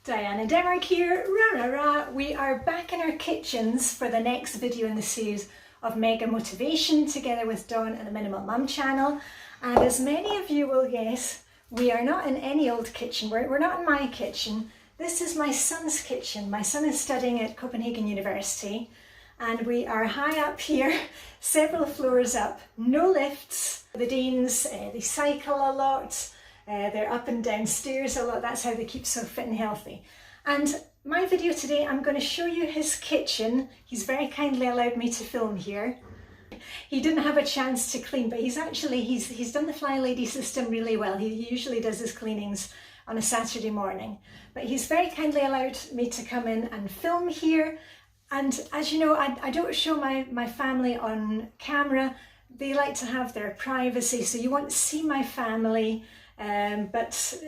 Diane and Denmark here, rah rah rah. We are back in our kitchens for the next video in the series of Mega Motivation together with Dawn and the Minimal Mum channel. And as many of you will guess, we are not in any old kitchen, we're not in my kitchen. This is my son's kitchen. My son is studying at Copenhagen University and we are high up here, several floors up, no lifts. The Danes, they cycle a lot. They're up and down stairs a lot. That's how they keep so fit and healthy. And my video today, I'm going to show you his kitchen. He's very kindly allowed me to film here. He didn't have a chance to clean, but he's done the Fly Lady system really well. He usually does his cleanings on a Saturday morning, but he's very kindly allowed me to come in and film here. And as you know, I don't show my family on camera. They like to have their privacy, so you won't see my family. But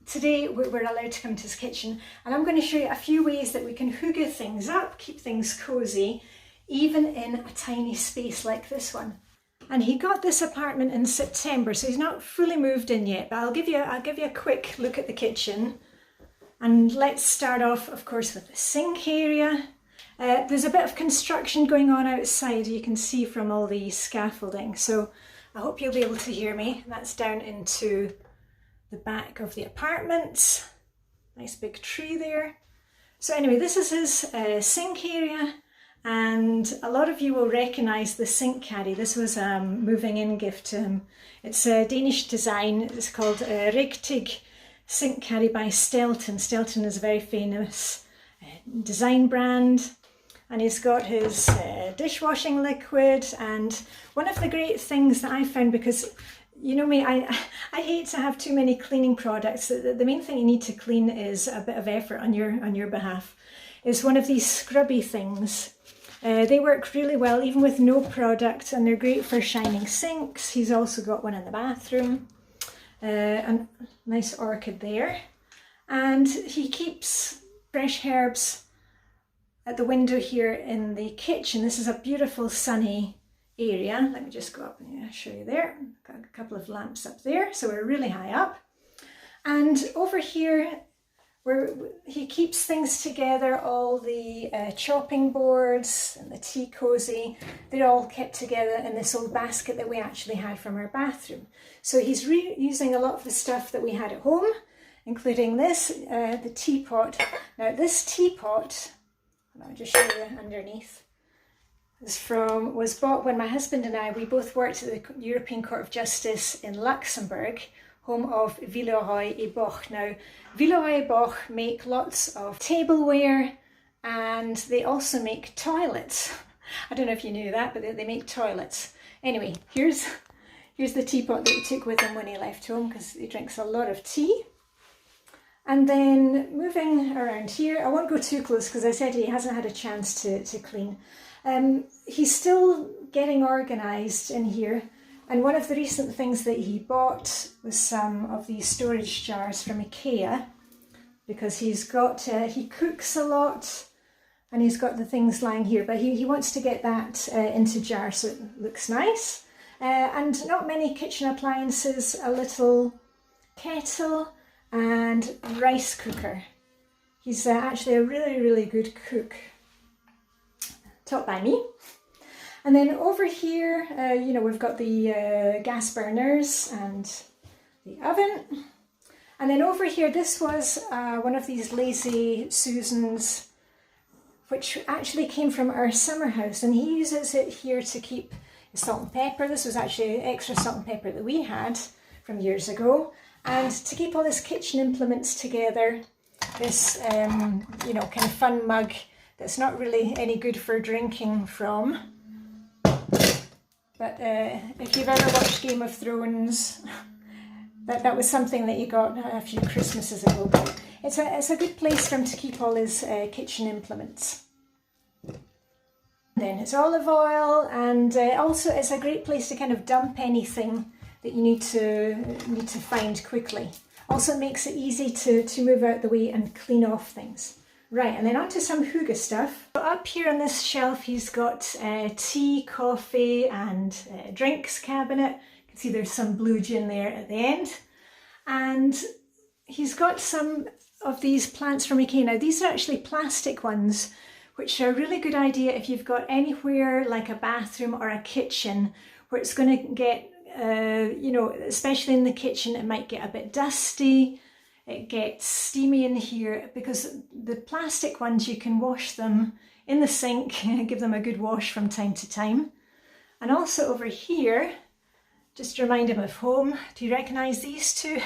today we're allowed to come to his kitchen, and I'm going to show you a few ways that we can hygge things up, keep things cozy, even in a tiny space like this one. And he got this apartment in September, so he's not fully moved in yet, but I'll give you a quick look at the kitchen. And let's start off, of course, with the sink area. There's a bit of construction going on outside, you can see from all the scaffolding, so I hope you'll be able to hear me. That's down into the back of the apartment. Nice big tree there. So anyway, this is his sink area, and a lot of you will recognise the sink caddy. This was a moving in gift to him. It's a Danish design. It's called Rig-Tig Sink Caddy by Stelton. Stelton is a very famous design brand. And he's got his dishwashing liquid. And one of the great things that I found, because you know me, I hate to have too many cleaning products. The main thing you need to clean is a bit of effort on your behalf. Is one of these scrubby things. They work really well even with no product, and they're great for shining sinks. He's also got one in the bathroom. A nice orchid there. And he keeps fresh herbs at the window here in the kitchen. This is a beautiful sunny area. Let me just go up and show you there. Got a couple of lamps up there, so we're really high up. And over here, where he keeps things together, all the chopping boards and the tea cozy, they're all kept together in this old basket that we actually had from our bathroom. So he's reusing a lot of the stuff that we had at home, including this, the teapot. Now this teapot, I'll just show you underneath, was bought when my husband and we both worked at the European Court of Justice in Luxembourg, home of Villeroy et Boch. Now, Villeroy et Boch make lots of tableware, and they also make toilets. I don't know if you knew that, but they make toilets. Anyway, here's the teapot that he took with him when he left home, because he drinks a lot of tea. And then moving around here, I won't go too close because I said he hasn't had a chance to clean. He's still getting organised in here, and one of the recent things that he bought was some of these storage jars from IKEA, because he cooks a lot and he's got the things lying here, but he wants to get that into jars so it looks nice. And not many kitchen appliances, a little kettle and rice cooker. He's actually a really, really good cook, taught by me. And then over here, we've got the gas burners and the oven. And then over here, this was one of these Lazy Susans, which actually came from our summer house, and he uses it here to keep his salt and pepper. This was actually extra salt and pepper that we had from years ago. And to keep all his kitchen implements together, this, kind of fun mug that's not really any good for drinking from. But if you've ever watched Game of Thrones, that was something that you got a few Christmases ago. But it's a good place for him to keep all his kitchen implements. Then it's olive oil, and also it's a great place to kind of dump anything that you need to find quickly. Also, it makes it easy to move out the way and clean off things. Right, and then on to some hygge stuff. So up here on this shelf, he's got tea, coffee, and drinks cabinet. You can see there's some blue gin there at the end. And he's got some of these plants from IKEA. Now these are actually plastic ones, which are a really good idea if you've got anywhere like a bathroom or a kitchen where it's going to get, you know, especially in the kitchen, it might get a bit dusty, it gets steamy in here, because the plastic ones, you can wash them in the sink, give them a good wash from time to time. And also over here, just to remind him of home. Do you recognise these two?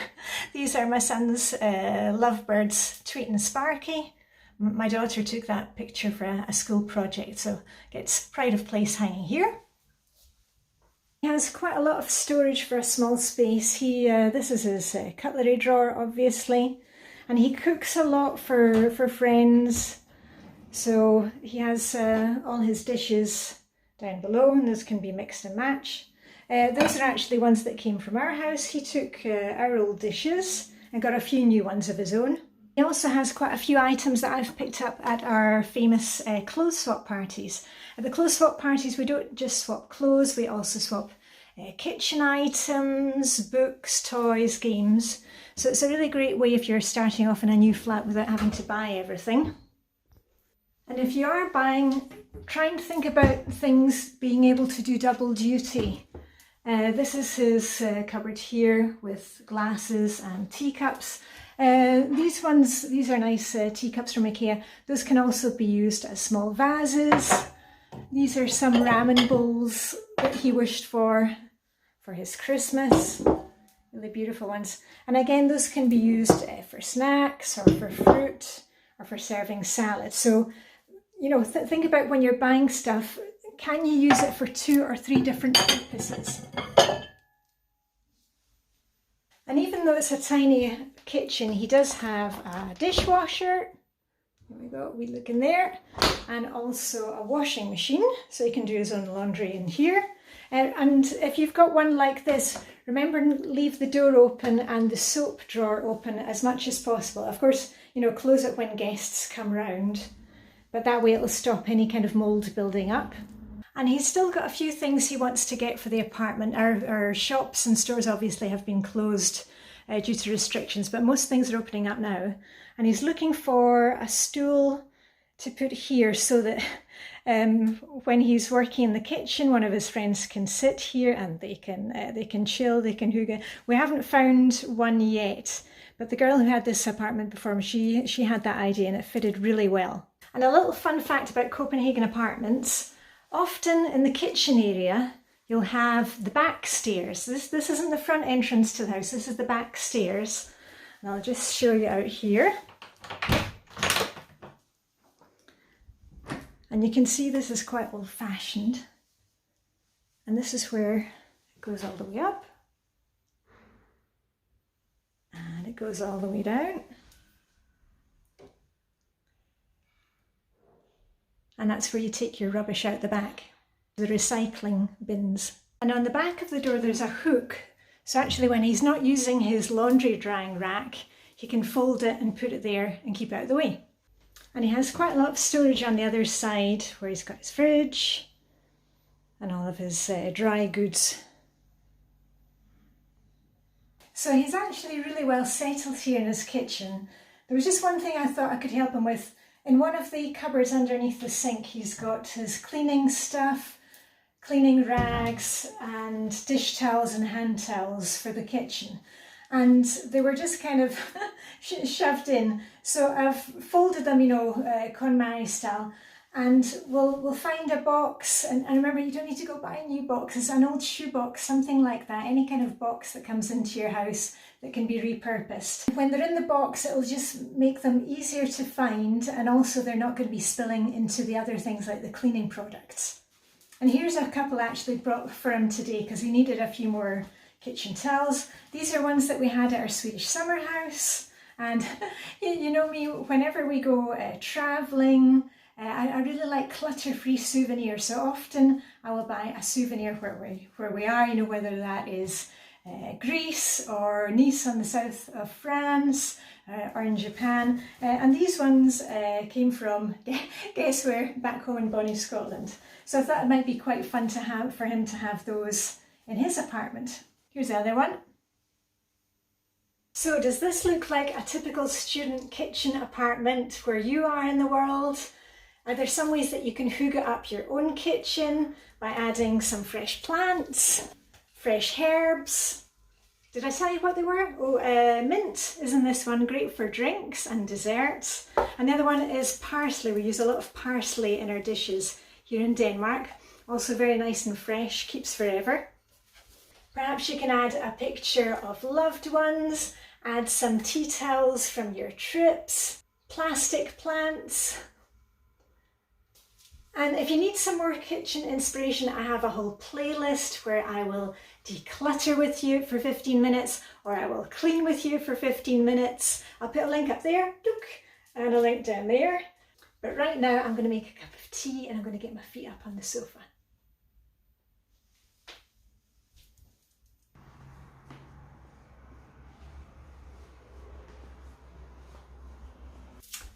These are my son's lovebirds, Tweet and Sparky. My daughter took that picture for a school project, so gets pride of place hanging here. He has quite a lot of storage for a small space. This is his cutlery drawer, obviously, and he cooks a lot for friends. So he has all his dishes down below, and those can be mixed and matched. Those are actually ones that came from our house. He took our old dishes and got a few new ones of his own. He also has quite a few items that I've picked up at our famous clothes swap parties. At the clothes swap parties, we don't just swap clothes, we also swap kitchen items, books, toys, games. So it's a really great way if you're starting off in a new flat without having to buy everything. And if you are buying, try and think about things being able to do double duty. This is his cupboard here with glasses and teacups. These are nice teacups from IKEA. Those can also be used as small vases. These are some ramen bowls that he wished for his Christmas. Really beautiful ones. And again, those can be used for snacks or for fruit or for serving salad. So, you know, think about when you're buying stuff, can you use it for 2 or 3 different purposes? And even though it's a tiny kitchen, he does have a dishwasher. There we go, we look in there. And also a washing machine, so he can do his own laundry in here. And if you've got one like this, remember, leave the door open and the soap drawer open as much as possible. Of course, you know, close it when guests come round, but that way it'll stop any kind of mold building up. And he's still got a few things he wants to get for the apartment. Our shops and stores obviously have been closed due to restrictions, but most things are opening up now. And he's looking for a stool to put here so that when he's working in the kitchen, one of his friends can sit here and they can chill, they can hygge. We haven't found one yet, but the girl who had this apartment before me, she had that idea and it fitted really well. And a little fun fact about Copenhagen apartments, often in the kitchen area, you'll have the back stairs. This isn't the front entrance to the house, this is the back stairs. And I'll just show you out here. And you can see this is quite old-fashioned. And this is where it goes all the way up. And it goes all the way down. And that's where you take your rubbish out the back, the recycling bins. And on the back of the door there's a hook, so actually when he's not using his laundry drying rack, he can fold it and put it there and keep it out of the way. And he has quite a lot of storage on the other side where he's got his fridge and all of his dry goods. So he's actually really well settled here in his kitchen. There was just one thing I thought I could help him with. In one of the cupboards underneath the sink, he's got his cleaning stuff, cleaning rags and dish towels and hand towels for the kitchen. And they were just kind of shoved in. So I've folded them, you know, KonMari style. And we'll find a box, and remember, you don't need to go buy new boxes, an old shoe box, something like that, any kind of box that comes into your house that can be repurposed. When they're in the box, it'll just make them easier to find, and also they're not going to be spilling into the other things like the cleaning products. And here's a couple actually brought for him today because he needed a few more kitchen towels. These are ones that we had at our Swedish summer house, and you know me, whenever we go travelling, I really like clutter-free souvenirs, so often I will buy a souvenir where we are, you know, whether that is Greece or Nice on the south of France or in Japan. And these ones came from, guess where, back home in Bonnie, Scotland. So I thought it might be quite fun to have, for him to have those in his apartment. Here's the other one. So does this look like a typical student kitchen apartment where you are in the world? Are there some ways that you can hygge up your own kitchen by adding some fresh plants, fresh herbs? Did I tell you what they were? Oh, mint is in this one, great for drinks and desserts. And the other one is parsley. We use a lot of parsley in our dishes here in Denmark. Also very nice and fresh, keeps forever. Perhaps you can add a picture of loved ones, add some tea towels from your trips, plastic plants. And if you need some more kitchen inspiration, I have a whole playlist where I will declutter with you for 15 minutes, or I will clean with you for 15 minutes. I'll put a link up there, and a link down there. But right now I'm going to make a cup of tea and I'm going to get my feet up on the sofa.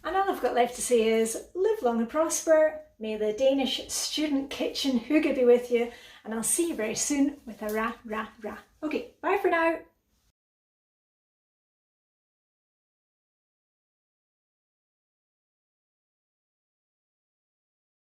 And all I've got left to say is live long and prosper. May the Danish student kitchen hygge be with you, and I'll see you very soon with a ra ra ra. Okay, bye for now.